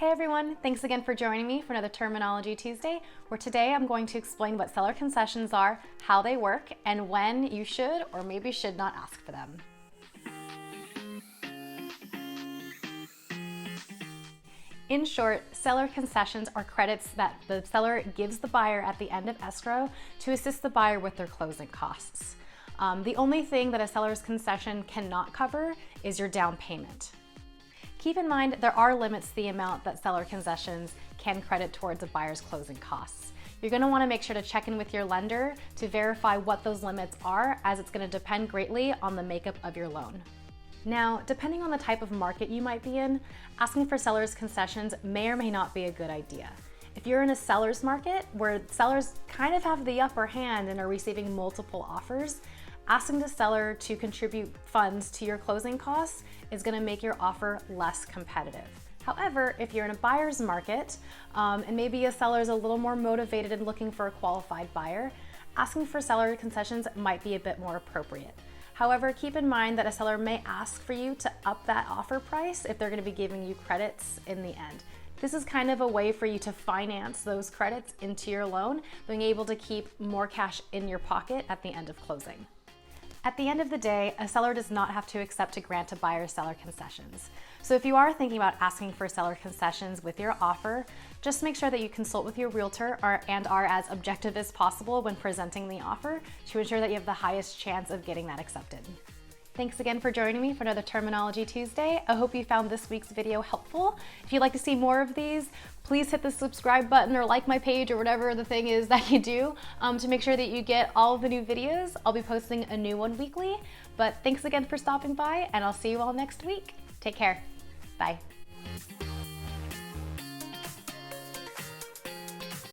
Hey everyone, thanks again for joining me for another Terminology Tuesday, where today I'm going to explain what seller concessions are, how they work, and when you should or maybe should not ask for them. In short, seller concessions are credits that the seller gives the buyer at the end of escrow to assist the buyer with their closing costs. The only thing that a seller's concession cannot cover is your down payment. Keep in mind there are limits to the amount that seller concessions can credit towards a buyer's closing costs. You're going to want to make sure to check in with your lender to verify what those limits are, as it's going to depend greatly on the makeup of your loan. Now, depending on the type of market you might be in, asking for seller's concessions may or may not be a good idea. If you're in a seller's market where sellers kind of have the upper hand and are receiving multiple offers, asking the seller to contribute funds to your closing costs is going to make your offer less competitive. However, if you're in a buyer's market and maybe a seller is a little more motivated and looking for a qualified buyer, asking for seller concessions might be a bit more appropriate. However, keep in mind that a seller may ask for you to up that offer price if they're going to be giving you credits in the end. This is kind of a way for you to finance those credits into your loan, being able to keep more cash in your pocket at the end of closing. At the end of the day, a seller does not have to accept to grant a buyer seller concessions. So if you are thinking about asking for seller concessions with your offer, just make sure that you consult with your realtor and are as objective as possible when presenting the offer to ensure that you have the highest chance of getting that accepted. Thanks again for joining me for another Terminology Tuesday. I hope you found this week's video helpful. If you'd like to see more of these, please hit the subscribe button or like my page or whatever the thing is that you do to make sure that you get all of the new videos. I'll be posting a new one weekly, but thanks again for stopping by and I'll see you all next week. Take care. Bye.